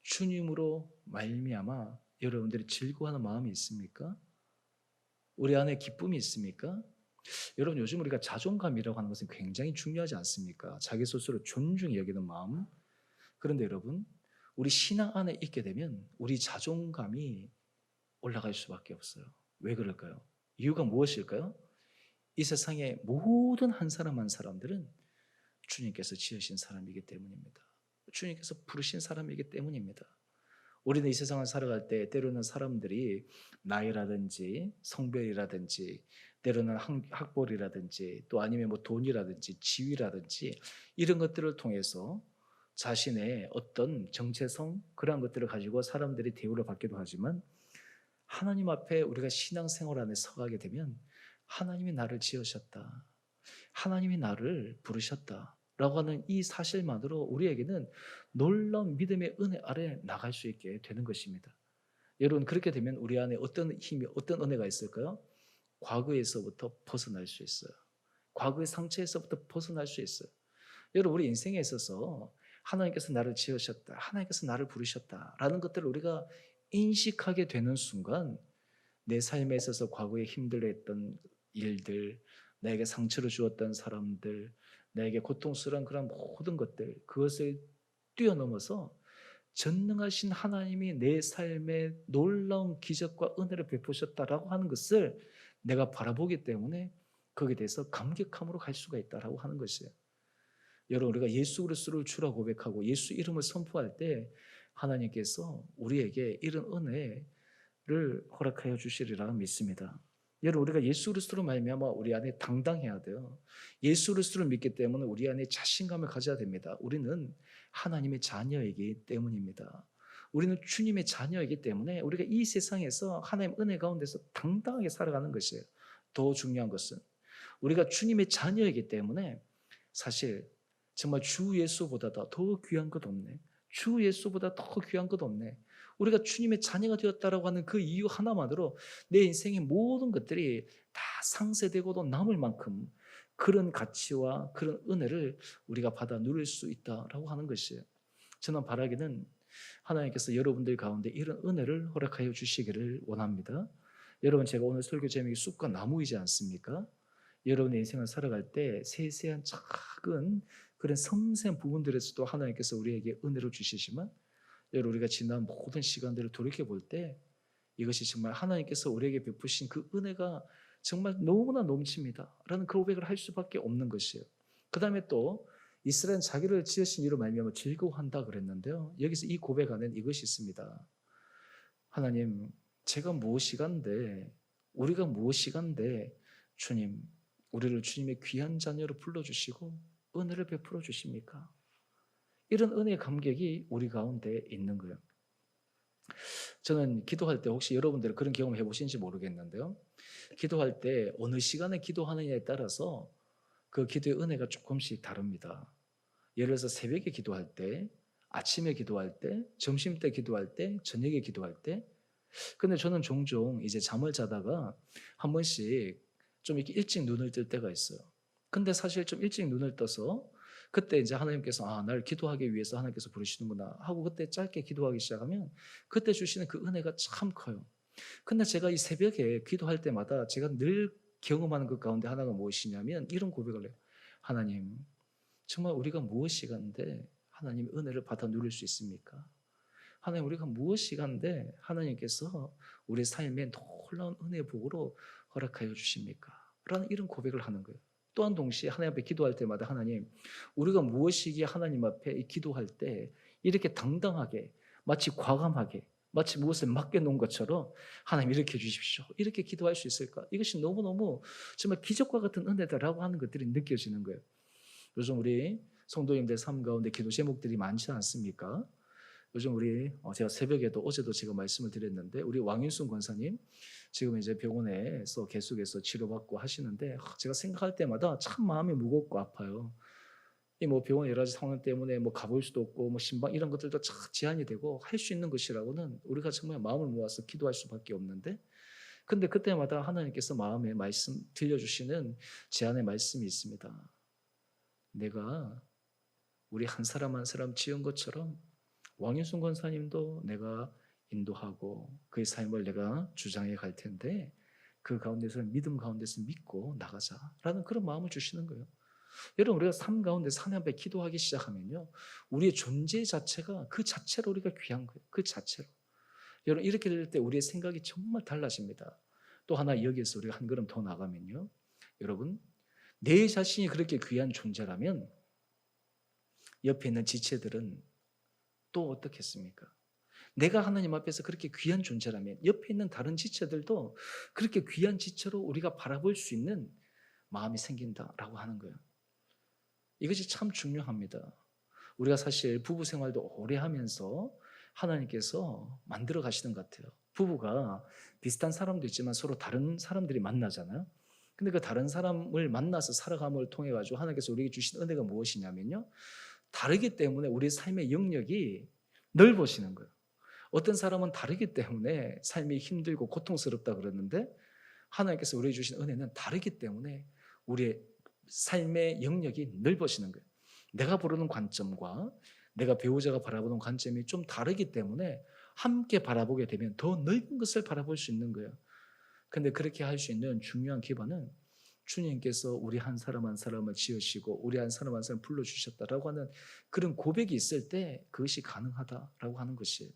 주님으로 말미암아 여러분들이 즐거워하는 마음이 있습니까? 우리 안에 기쁨이 있습니까? 여러분 요즘 우리가 자존감이라고 하는 것은 굉장히 중요하지 않습니까? 자기 스스로 존중히 여기는 마음. 그런데 여러분 우리 신앙 안에 있게 되면 우리 자존감이 올라갈 수밖에 없어요. 왜 그럴까요? 이유가 무엇일까요? 이 세상의 모든 한 사람 한 사람들은 주님께서 지으신 사람이기 때문입니다. 주님께서 부르신 사람이기 때문입니다. 우리는 이 세상을 살아갈 때 때로는 사람들이 나이라든지 성별이라든지 때로는 학벌이라든지 또 아니면 뭐 돈이라든지 지위라든지 이런 것들을 통해서 자신의 어떤 정체성 그러한 것들을 가지고 사람들이 대우를 받기도 하지만 하나님 앞에 우리가 신앙생활 안에 서가게 되면 하나님이 나를 지으셨다. 하나님이 나를 부르셨다. 라고 하는 이 사실만으로 우리에게는 놀라운 믿음의 은혜 아래 나갈 수 있게 되는 것입니다. 여러분 그렇게 되면 우리 안에 어떤 힘이 어떤 은혜가 있을까요? 과거에서부터 벗어날 수 있어요. 과거의 상처에서부터 벗어날 수 있어요. 여러분 우리 인생에 있어서 하나님께서 나를 지으셨다. 하나님께서 나를 부르셨다라는 것들을 우리가 인식하게 되는 순간 내 삶에 있어서 과거에 힘들어했던 일들, 나에게 상처를 주었던 사람들, 나에게 고통스러운 그런 모든 것들 그것을 뛰어넘어서 전능하신 하나님이 내 삶에 놀라운 기적과 은혜를 베푸셨다라고 하는 것을 내가 바라보기 때문에 거기에 대해서 감격함으로 갈 수가 있다라고 하는 것이에요. 여러분 우리가 예수 그리스도를 주라 고백하고 예수 이름을 선포할 때 하나님께서 우리에게 이런 은혜를 허락하여 주시리라 믿습니다. 여러분 우리가 예수 그리스도로 말미암아 우리 안에 당당해야 돼요. 예수 그리스도를 믿기 때문에 우리 안에 자신감을 가져야 됩니다. 우리는 하나님의 자녀이기 때문입니다. 우리는 주님의 자녀이기 때문에 우리가 이 세상에서 하나님 은혜 가운데서 당당하게 살아가는 것이에요. 더 중요한 것은 우리가 주님의 자녀이기 때문에 사실 정말 주 예수보다 더 귀한 것 없네. 주 예수보다 더 귀한 것 없네. 우리가 주님의 자녀가 되었다라고 하는 그 이유 하나만으로 내 인생의 모든 것들이 다 상쇄되고도 남을 만큼 그런 가치와 그런 은혜를 우리가 받아 누릴 수 있다라고 하는 것이에요. 저는 바라기는 하나님께서 여러분들 가운데 이런 은혜를 허락하여 주시기를 원합니다. 여러분 제가 오늘 설교 제목이 쑥과 나무이지 않습니까? 여러분의 인생을 살아갈 때 세세한 작은 그런 섬세한 부분들에서도 하나님께서 우리에게 은혜를 주시지만, 여러분 우리가 지난 모든 시간들을 돌이켜볼 때 이것이 정말 하나님께서 우리에게 베푸신 그 은혜가 정말 너무나 넘칩니다 라는 그 고백을 할 수밖에 없는 것이에요. 그 다음에 또 이스라엘은 자기를 지으신 이로 말미암아 즐거워한다 그랬는데요, 여기서 이 고백 안에는 이것이 있습니다. 하나님, 제가 무엇이간데, 우리가 무엇이간데 주님, 우리를 주님의 귀한 자녀로 불러주시고 은혜를 베풀어 주십니까? 이런 은혜의 감격이 우리 가운데 있는 거예요. 저는 기도할 때, 혹시 여러분들 그런 경험 해보신지 모르겠는데요, 기도할 때 어느 시간에 기도하느냐에 따라서 그 기도의 은혜가 조금씩 다릅니다. 예를 들어서 새벽에 기도할 때, 아침에 기도할 때, 점심 때 기도할 때, 저녁에 기도할 때. 근데 저는 종종 이제 잠을 자다가 한 번씩 좀 이렇게 일찍 눈을 뜰 때가 있어요. 근데 사실 좀 일찍 눈을 떠서 그때 이제 하나님께서 날 기도하기 위해서 하나님께서 부르시는구나 하고 그때 짧게 기도하기 시작하면 그때 주시는 그 은혜가 참 커요. 근데 제가 이 새벽에 기도할 때마다 제가 늘 경험하는 것 가운데 하나가 무엇이냐면 이런 고백을 해요. 하나님, 정말 우리가 무엇이간데 하나님의 은혜를 받아 누릴 수 있습니까? 하나님, 우리가 무엇이간데 하나님께서 우리 삶에 놀라운 은혜 복으로 허락하여 주십니까? 라는 이런 고백을 하는 거예요. 또한 동시에 하나님 앞에 기도할 때마다 하나님, 우리가 무엇이기에 하나님 앞에 기도할 때 이렇게 당당하게, 마치 과감하게, 마치 무엇을 맡겨놓은 것처럼 하나님 이렇게 해주십시오, 이렇게 기도할 수 있을까? 이것이 너무너무 정말 기적과 같은 은혜다라고 하는 것들이 느껴지는 거예요. 요즘 우리 성도님들 삶 가운데 기도 제목들이 많지 않습니까? 요즘 우리 제가 새벽에도 어제도 제가 말씀을 드렸는데, 우리 왕윤순 권사님 지금 이제 병원에서 계속해서 치료받고 하시는데, 제가 생각할 때마다 참 마음이 무겁고 아파요. 이 뭐 병원 여러 가지 상황 때문에 뭐 가볼 수도 없고 뭐 신방 이런 것들도 참 제한이 되고, 할 수 있는 것이라고는 우리가 정말 마음을 모아서 기도할 수밖에 없는데, 근데 그때마다 하나님께서 마음에 말씀 들려주시는 제안의 말씀이 있습니다. 내가 우리 한 사람 한 사람 지은 것처럼 왕윤순 권사님도 내가 인도하고 그의 삶을 내가 주장해 갈 텐데, 그 가운데서 믿음 가운데서 믿고 나가자라는 그런 마음을 주시는 거예요. 여러분, 우리가 삶 가운데서 하나님 앞에 기도하기 시작하면요, 우리의 존재 자체가 그 자체로 우리가 귀한 거예요. 그 자체로. 여러분, 이렇게 될 때 우리의 생각이 정말 달라집니다. 또 하나 여기에서 우리가 한 걸음 더 나가면요, 여러분, 내 자신이 그렇게 귀한 존재라면 옆에 있는 지체들은 또 어떻겠습니까? 내가 하나님 앞에서 그렇게 귀한 존재라면 옆에 있는 다른 지체들도 그렇게 귀한 지체로 우리가 바라볼 수 있는 마음이 생긴다라고 하는 거예요. 이것이 참 중요합니다. 우리가 사실 부부 생활도 오래 하면서 하나님께서 만들어 가시는 것 같아요. 부부가 비슷한 사람도 있지만 서로 다른 사람들이 만나잖아요. 근데 그 다른 사람을 만나서 살아감을 통해 가지고 하나님께서 우리에게 주신 은혜가 무엇이냐면요, 다르기 때문에 우리 삶의 영역이 넓어지는 거예요. 어떤 사람은 다르기 때문에 삶이 힘들고 고통스럽다 그러는데, 하나님께서 우리에게 주신 은혜는 다르기 때문에 우리의 삶의 영역이 넓어지는 거예요. 내가 보는 관점과 내가 배우자가 바라보는 관점이 좀 다르기 때문에 함께 바라보게 되면 더 넓은 것을 바라볼 수 있는 거예요. 근데 그렇게 할 수 있는 중요한 기반은 주님께서 우리 한 사람 한 사람을 지으시고 우리 한 사람 한 사람 불러주셨다라고 하는 그런 고백이 있을 때 그것이 가능하다라고 하는 것이에요.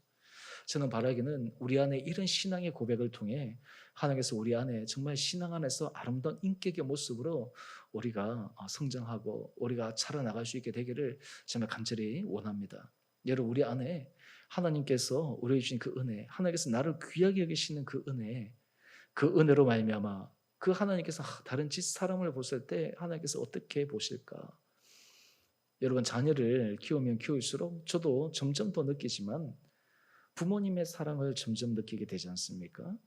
저는 바라기는 우리 안에 이런 신앙의 고백을 통해 하나님께서 우리 안에 정말 신앙 안에서 아름다운 인격의 모습으로 우리가 성장하고 우리가 자라나갈 수 있게 되기를 정말 간절히 원합니다. 여러분, 우리 안에 하나님께서 우리에게 주신 그 은혜, 하나님께서 나를 귀하게 여기시는 그 은혜, 그 은혜로 말미암아 그 하나님께서 다른 집 사람을 보실 때 하나님께서 어떻게 보실까? 여러분, 자녀를 키우면 키울수록 저도 점점 더 느끼지만 부모님의 사랑을 점점 느끼게 되지 않습니까?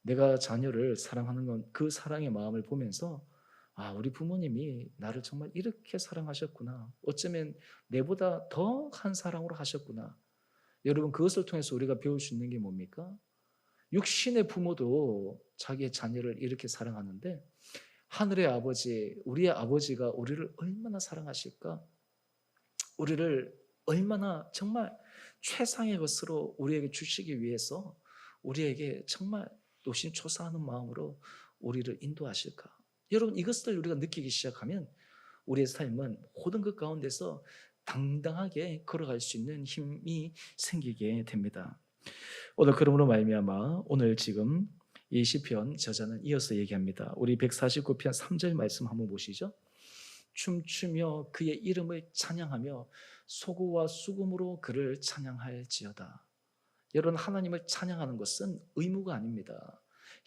내가 자녀를 사랑하는 건 그 사랑의 마음을 보면서 우리 부모님이 나를 정말 이렇게 사랑하셨구나. 어쩌면 내보다 더한 사랑으로 하셨구나. 여러분, 그것을 통해서 우리가 배울 수 있는 게 뭡니까? 육신의 부모도 자기의 자녀를 이렇게 사랑하는데 하늘의 아버지, 우리의 아버지가 우리를 얼마나 사랑하실까? 우리를 얼마나 정말 최상의 것으로 우리에게 주시기 위해서 우리에게 정말 노심초사하는 마음으로 우리를 인도하실까? 여러분, 이것을 우리가 느끼기 시작하면 우리의 삶은 모든 것 가운데서 당당하게 걸어갈 수 있는 힘이 생기게 됩니다. 오늘 그러므로 말미암아 오늘 지금 이 시편 저자는 이어서 얘기합니다. 우리 149편 3절 말씀 한번 보시죠. 춤추며 그의 이름을 찬양하며 소고와 수금으로 그를 찬양할지어다. 여러분, 하나님을 찬양하는 것은 의무가 아닙니다.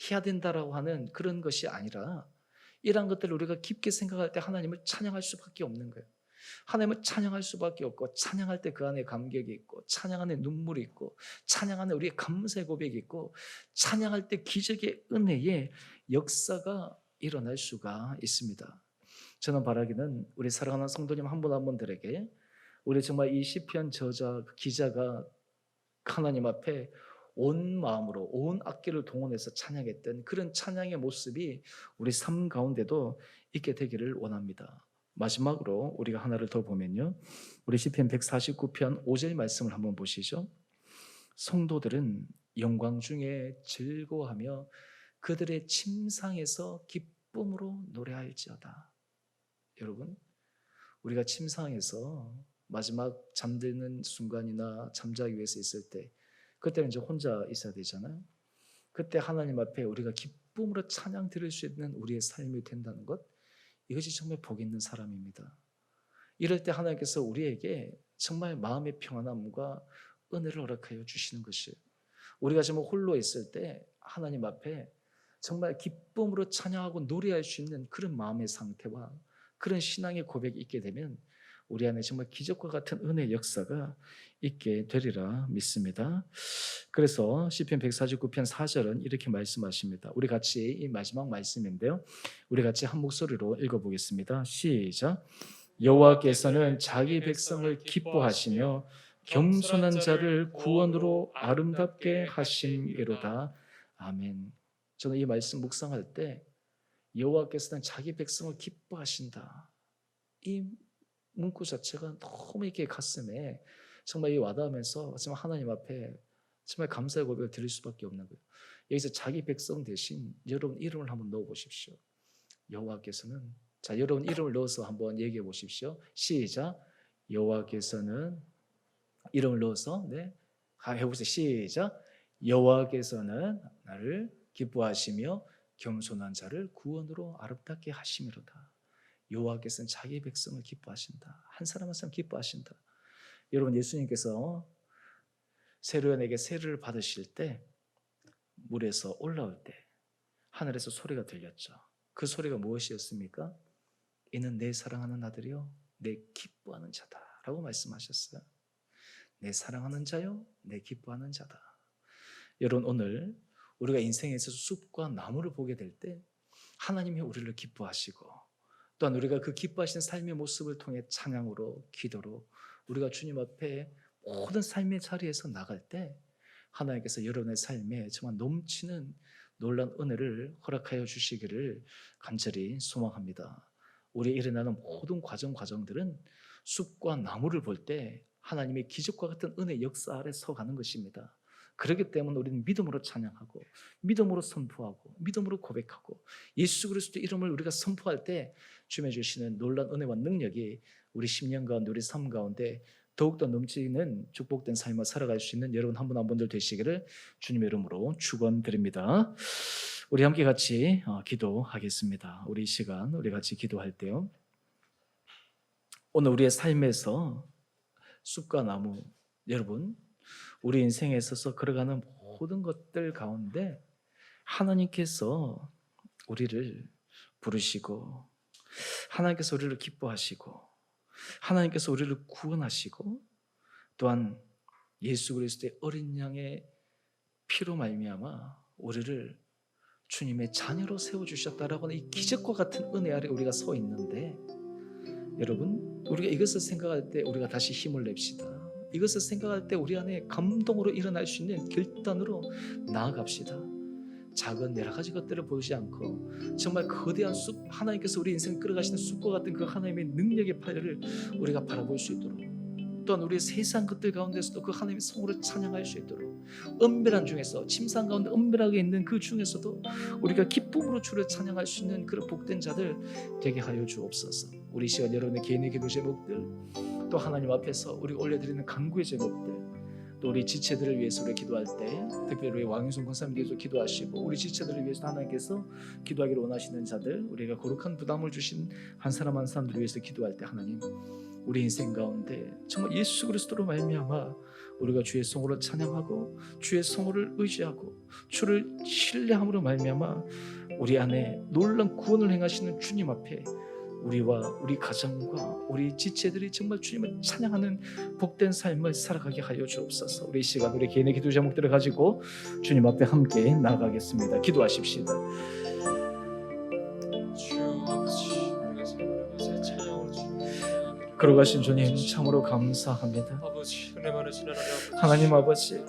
해야 된다라고 하는 그런 것이 아니라 이러한 것들을 우리가 깊게 생각할 때 하나님을 찬양할 수밖에 없는 거예요. 하나님을 찬양할 수밖에 없고, 찬양할 때 그 안에 감격이 있고, 찬양 안에 눈물이 있고, 찬양 안에 우리의 감사의 고백이 있고, 찬양할 때 기적의 은혜의 역사가 일어날 수가 있습니다. 저는 바라기는 우리 사랑하는 성도님 한 분 한 분들에게 우리 정말 이 시편 저자 기자가 하나님 앞에 온 마음으로 온 악기를 동원해서 찬양했던 그런 찬양의 모습이 우리 삶 가운데도 있게 되기를 원합니다. 마지막으로 우리가 하나를 더 보면요, 우리 시편 149편 5절 말씀을 한번 보시죠. 성도들은 영광 중에 즐거워하며 그들의 침상에서 기쁨으로 노래할지어다. 여러분, 우리가 침상에서 마지막 잠드는 순간이나 잠자기 위해서 있을 때, 그때는 이제 혼자 있어야 되잖아요. 그때 하나님 앞에 우리가 기쁨으로 찬양 드릴 수 있는 우리의 삶이 된다는 것, 이것이 정말 복 있는 사람입니다. 이럴 때 하나님께서 우리에게 정말 마음의 평안함과 은혜를 허락하여 주시는 것이에요. 우리가 정말 홀로 있을 때 하나님 앞에 정말 기쁨으로 찬양하고 노래할 수 있는 그런 마음의 상태와 그런 신앙의 고백이 있게 되면 우리 안에 정말 기적과 같은 은혜의 역사가 있게 되리라 믿습니다. 그래서 시편 149편 4절은 이렇게 말씀하십니다. 우리 같이 이 마지막 말씀인데요, 우리 같이 한 목소리로 읽어보겠습니다. 시작. 여호와께서는 자기 백성을 기뻐하시며 겸손한 자를 구원으로 아름답게 하심이로다. 아멘. 저는 이 말씀 묵상할 때 여호와께서는 자기 백성을 기뻐하신다, 이 문구 자체가 너무 이렇게 가슴에 정말 이 와닿으면서 정말 하나님 앞에 정말 감사의 고백을 드릴 수밖에 없는 거예요. 여기서 자기 백성 대신 여러분 이름을 한번 넣어 보십시오. 여호와께서는, 자, 여러분 이름을 넣어서 한번 얘기해 보십시오. 시작. 여호와께서는, 이름을 넣어서 해보세요. 시작. 여호와께서는 나를 기뻐하시며 겸손한 자를 구원으로 아름답게 하심이로다. 여호와께서는 자기 백성을 기뻐하신다. 한 사람 한 사람 기뻐하신다. 여러분, 예수님께서 세례요한에게 세례를 받으실 때 물에서 올라올 때 하늘에서 소리가 들렸죠. 그 소리가 무엇이었습니까? 이는 내 사랑하는 아들이요 내 기뻐하는 자다 라고 말씀하셨어요. 내 사랑하는 자요 내 기뻐하는 자다. 여러분, 오늘 우리가 인생에 있어서 숲과 나무를 보게 될 때 하나님이 우리를 기뻐하시고, 또한 우리가 그 기뻐하시는 삶의 모습을 통해 찬양으로, 기도로 우리가 주님 앞에 모든 삶의 자리에서 나갈 때 하나님께서 여러분의 삶에 정말 넘치는 놀라운 은혜를 허락하여 주시기를 간절히 소망합니다. 우리 일어나는 모든 과정들은 숲과 나무를 볼 때 하나님의 기적과 같은 은혜 역사 아래 서가는 것입니다. 그렇기 때문에 우리는 믿음으로 찬양하고, 믿음으로 선포하고, 믿음으로 고백하고, 예수 그리스도의 이름을 우리가 선포할 때 주님의 주시는 놀라운 은혜와 능력이 우리 10년 가운데, 우리 삶 가운데 더욱더 넘치는 축복된 삶을 살아갈 수 있는 여러분 한 분 한 분들 되시기를 주님의 이름으로 축원드립니다. 우리 함께 같이 기도하겠습니다. 우리 이 시간 우리 같이 기도할 때요, 오늘 우리의 삶에서 숲과 나무, 여러분 우리 인생에 있어서 걸어가는 모든 것들 가운데 하나님께서 우리를 부르시고, 하나님께서 우리를 기뻐하시고, 하나님께서 우리를 구원하시고, 또한 예수 그리스도의 어린 양의 피로 말미암아 우리를 주님의 자녀로 세워주셨다라고 하는 이 기적과 같은 은혜 아래 우리가 서 있는데, 여러분 우리가 이것을 생각할 때 우리가 다시 힘을 냅시다. 이것을 생각할 때 우리 안에 감동으로 일어날 수 있는 결단으로 나아갑시다. 작은 여러 가지 것들을 보지 않고 정말 거대한 숲, 하나님께서 우리 인생을 끌어가시는 숲과 같은 그 하나님의 능력의 팔레를 우리가 바라볼 수 있도록, 또한 우리의 세상 것들 가운데서도 그 하나님의 성으로 찬양할 수 있도록, 은밀한 중에서, 침상 가운데 은밀하게 있는 그 중에서도 우리가 기쁨으로 주를 찬양할 수 있는 그런 복된 자들 되게 하여 주옵소서. 우리 시간 여러분의 개인의 기도 제목들, 또 하나님 앞에서 우리 올려드리는 간구의 제목들, 또 우리 지체들을 위해서 우리 기도할 때 특별히 우리 왕윤송 권사님께서 기도하시고 우리 지체들을 위해서 하나님께서 기도하기를 원하시는 자들, 우리가 거룩한 부담을 주신 한 사람 한 사람들을 위해서 기도할 때 하나님, 우리 인생 가운데 정말 예수 그리스도로 말미암아 우리가 주의 성호를 찬양하고 주의 성호를 의지하고 주를 신뢰함으로 말미암아 우리 안에 놀라운 구원을 행하시는 주님 앞에 우리와 우리 가정과 우리 지체들이 정말 주님을 찬양하는 복된 삶을 살아가게 하여 주옵소서. 우리 이 시간 우리 개인의 기도 제목들을 가지고 주님 앞에 함께 나아가겠습니다. 기도하십시다. 걸어가신 주님 참으로 감사합니다. 하나님 아버지,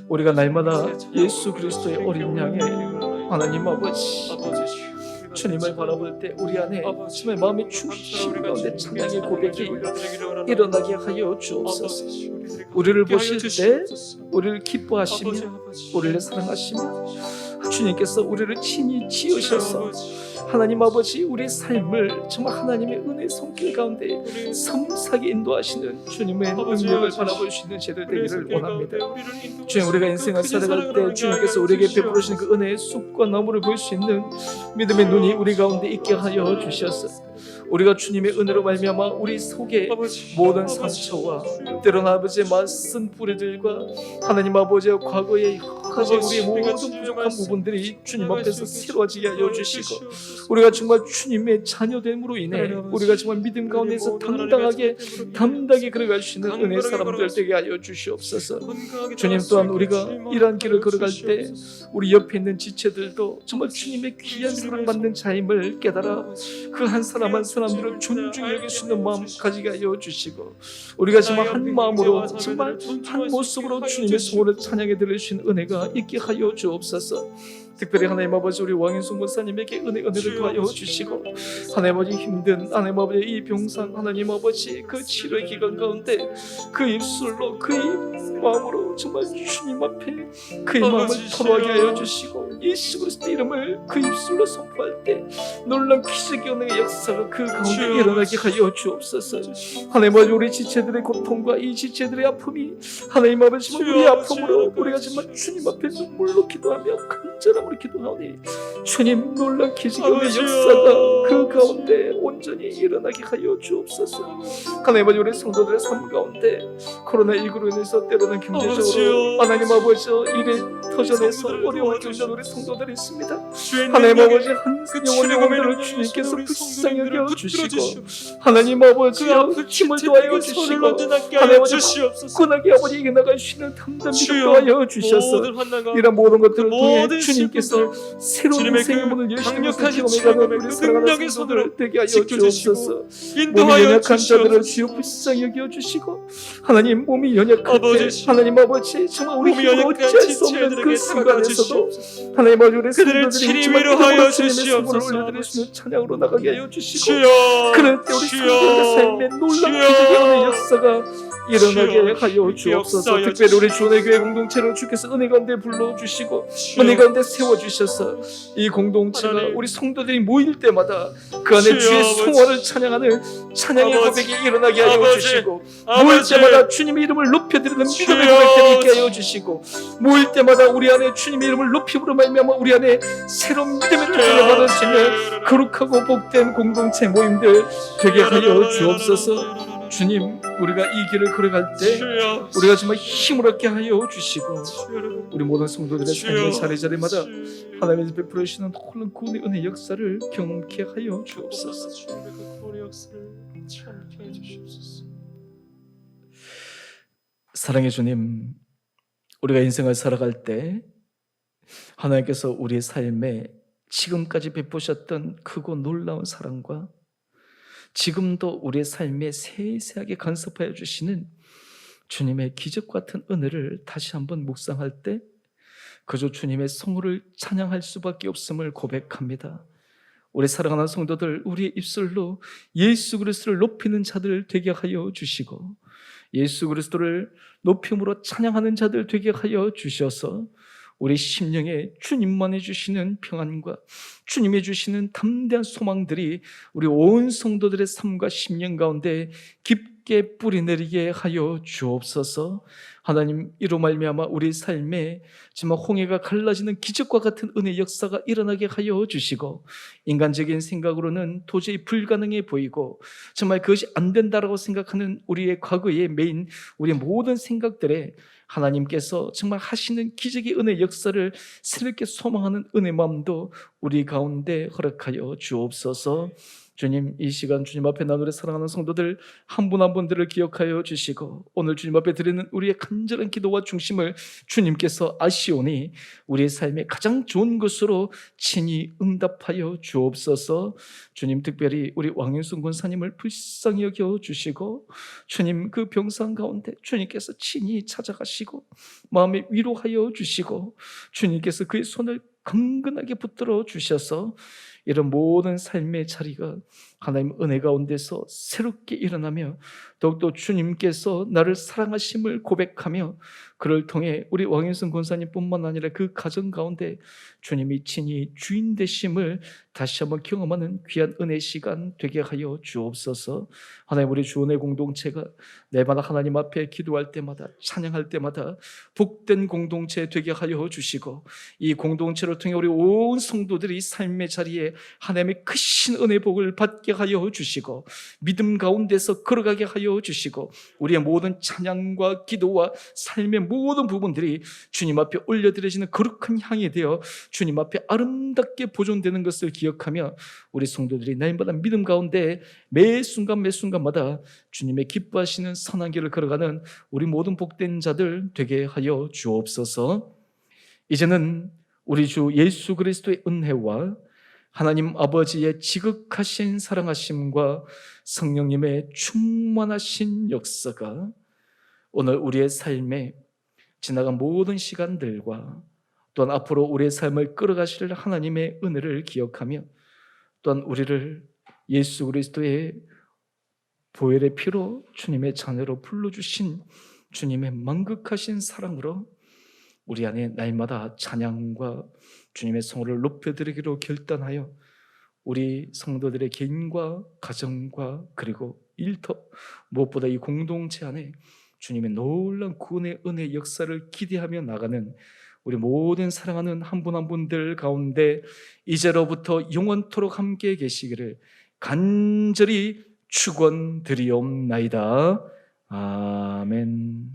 우리가 날마다 예수 그리스도의 어린 양의 하나님 아버지 주님을 바라볼 때 우리 안에 주님의 마음이 충실히 가운데 찬양의 고백이 일어나게 하여 주옵소서. 우리를 보실 때 우리를 기뻐하시며 우리를 사랑하시며 주님께서 우리를 친히 지으셔서 하나님 아버지 우리의 삶을 정말 하나님의 은혜의 손길 가운데 섬세하게 인도하시는 주님의 능력을 바라볼 수 있는 제들 되기를 원합니다. 주님, 우리가 인생을 살아갈 때 주님께서 우리에게 베풀어 주신 그 은혜의 숲과 나무를 볼 수 있는 믿음의 눈이 우리 가운데 있게 하여 주셨어. 우리가 주님의 은혜로 말미암아 우리 속에 모든 상처와 때로는 아버지의 맞선 뿌리들과 하나님 아버지의 과거의 우리의 모든 부족한 부분들이 주님 앞에서 새로워지게 하여 주시고 우리가 정말 주님의 자녀됨으로 인해 우리가 정말 믿음 가운데서 당당하게 담대하게 걸어갈 수 있는 은혜의 사람들 되게 하여 주시옵소서. 주님, 또한 우리가 이러한 길을 걸어갈 때 우리 옆에 있는 지체들도 정말 주님의 귀한 사랑받는 자임을 깨달아 그 한 사람 한 사람들을 존중히 여길 수 있는 마음 가지게 하여 주시고 우리가 정말 한 마음으로 정말 한 모습으로 주님의 소원을 찬양해 들으신 은혜가 있게 하여 주옵소서. 특별히 하나님 아버지 우리 왕인순 목사님에게 은혜를 더하여 주시고 하나님 아버지 힘든 하나님 아버지 이 병상 하나님 아버지 그 치료의 기간 가운데 그 입술로 그 마음으로 정말 주님 앞에 그의 마음을 토로하게 하여 주시고 예수 그리스도 이름을 그 입술로 선포할 때 놀라운 기적의 은혜의 역사가 그 가운데 일어나게 하여 주옵소서. 하나님 아버지 우리 지체들의 고통과 이 지체들의 아픔이 하나님 아버지 우리의 아픔으로 우리가 정말 주님 앞에 눈물로 기도하며 간절함으로 기도하오니 주님 놀라운 기적의 역사가 그 가운데 온전히 일어나게 하여 주옵소서. 하나님 아버지 우리 성도들의 삶 가운데 코로나19로 인해서 때로는 경제적으로 하나님 아버지 일에 터전에서 어려움을 겪는 우리 성도들이 있습니다. 하나님 아버지 한 영혼들을 주님께서 불쌍히 여겨주시고 하나님 아버지 힘을 더하여 주시고 하나님 아버지 굳건하게 아버지 이겨나갈 수 있는 담담 믿음 더하여 주셔서 이런 모든 것들을 통해 주님께서 새로운 인생의 문을 여시는 것을 경험해가는 우리 사랑하는 성도들을 되게 하여 주옵소서. 몸이 연약한 자들을 주여 불쌍히 여겨주시고 하나님 몸이 연약할 때 하나님 아버지 정말 우리 힘으로 어찌할 수 없는 그 순간에서도 하나님 아버지 우리 성도들이 정말 믿음으로 주님의 성물을 올려드리시는 찬양으로 나가게 하여 주시고 그럴 때 우리 성도들의 삶에 놀라운 기적의 은혜의 역사가 일어나게 하여 주옵소서. 특별히 우리 주원의 교회 공동체를 주께서 은혜 가운데 불러주시고 은혜 가운데 세워주셔서 이 공동체가 우리 성도들이 모일 때마다 그 안에 주의 성화를 찬양하는 찬양의 고백이 일어나게 하여 주시고 모일 때마다 주님의 이름을 높여드리는 믿음의 고백들이 있게 하여 주시고 모일 때마다 우리 안에 주님의 이름을 높임으로 말미암아 우리 안에 새로운 믿음의 도전을 받을 수 있는 거룩하고 복된 공동체 모임들 되게 하여 주옵소서. 주님, 우리가 이 길을 걸어갈 때 우리가 정말 힘을 얻게 하여 주시고 우리 모든 성도들의 삶의 자리자리마다 하나님의 베풀어 주시는 놀라운 구원의 은혜 역사를 경험케 하여 주옵소서. 사랑의 주님, 우리가 인생을 살아갈 때 하나님께서 우리의 삶에 지금까지 베푸셨던 크고 놀라운 사랑과 지금도 우리의 삶에 세세하게 간섭하여 주시는 주님의 기적 같은 은혜를 다시 한번 묵상할 때 그저 주님의 성호를 찬양할 수밖에 없음을 고백합니다. 우리 사랑하는 성도들, 우리의 입술로 예수 그리스도를 높이는 자들 되게 하여 주시고 예수 그리스도를 높임으로 찬양하는 자들 되게 하여 주셔서 우리 심령에 주님만이 주시는 평안과 주님이 주시는 담대한 소망들이 우리 온 성도들의 삶과 심령 가운데 깊게 뿌리내리게 하여 주옵소서. 하나님, 이로 말미암아 우리 삶에 정말 홍해가 갈라지는 기적과 같은 은혜의 역사가 일어나게 하여 주시고, 인간적인 생각으로는 도저히 불가능해 보이고 정말 그것이 안 된다라고 생각하는 우리의 과거의 메인 우리의 모든 생각들에 하나님께서 정말 하시는 기적의 은혜 역사를 새롭게 소망하는 은혜 마음도 우리 가운데 허락하여 주옵소서. 주님, 이 시간 주님 앞에 나누려 사랑하는 성도들 한 분 한 분들을 기억하여 주시고, 오늘 주님 앞에 드리는 우리의 간절한 기도와 중심을 주님께서 아시오니 우리의 삶의 가장 좋은 것으로 친히 응답하여 주옵소서. 주님, 특별히 우리 왕윤순 권사님을 불쌍히 여겨 주시고, 주님 그 병상 가운데 주님께서 친히 찾아가시고 마음에 위로하여 주시고, 주님께서 그의 손을 강건하게 붙들어 주셔서 이런 모든 삶의 자리가 하나님 은혜 가운데서 새롭게 일어나며 더욱더 주님께서 나를 사랑하심을 고백하며, 그를 통해 우리 왕윤선 권사님뿐만 아니라 그 가정 가운데 주님이 친히 주인 되심을 다시 한번 경험하는 귀한 은혜 시간 되게 하여 주옵소서. 하나님, 우리 주은혜 공동체가 내마다 하나님 앞에 기도할 때마다 찬양할 때마다 복된 공동체 되게 하여 주시고, 이 공동체를 통해 우리 온 성도들이 삶의 자리에 하나님의 크신 은혜 복을 받게 하여 주시고, 믿음 가운데서 걸어가게 하여 주시고, 우리의 모든 찬양과 기도와 삶의 모든 부분들이 주님 앞에 올려드려지는 거룩한 향이 되어 주님 앞에 아름답게 보존되는 것을 기억하며, 우리 성도들이 날마다 믿음 가운데 매 순간 매 순간마다 주님의 기뻐하시는 선한 길을 걸어가는 우리 모든 복된 자들 되게 하여 주옵소서. 이제는 우리 주 예수 그리스도의 은혜와 하나님 아버지의 지극하신 사랑하심과 성령님의 충만하신 역사가 오늘 우리의 삶에 지나간 모든 시간들과 또한 앞으로 우리의 삶을 끌어가실 하나님의 은혜를 기억하며, 또한 우리를 예수 그리스도의 보혈의 피로 주님의 자녀로 불러주신 주님의 만극하신 사랑으로 우리 안에 날마다 찬양과 주님의 성호를 높여드리기로 결단하여 우리 성도들의 개인과 가정과 그리고 일터, 무엇보다 이 공동체 안에 주님의 놀라운 구원의 은혜 역사를 기대하며 나가는 우리 모든 사랑하는 한 분 한 분들 가운데 이제로부터 영원토록 함께 계시기를 간절히 축원드리옵나이다. 아멘.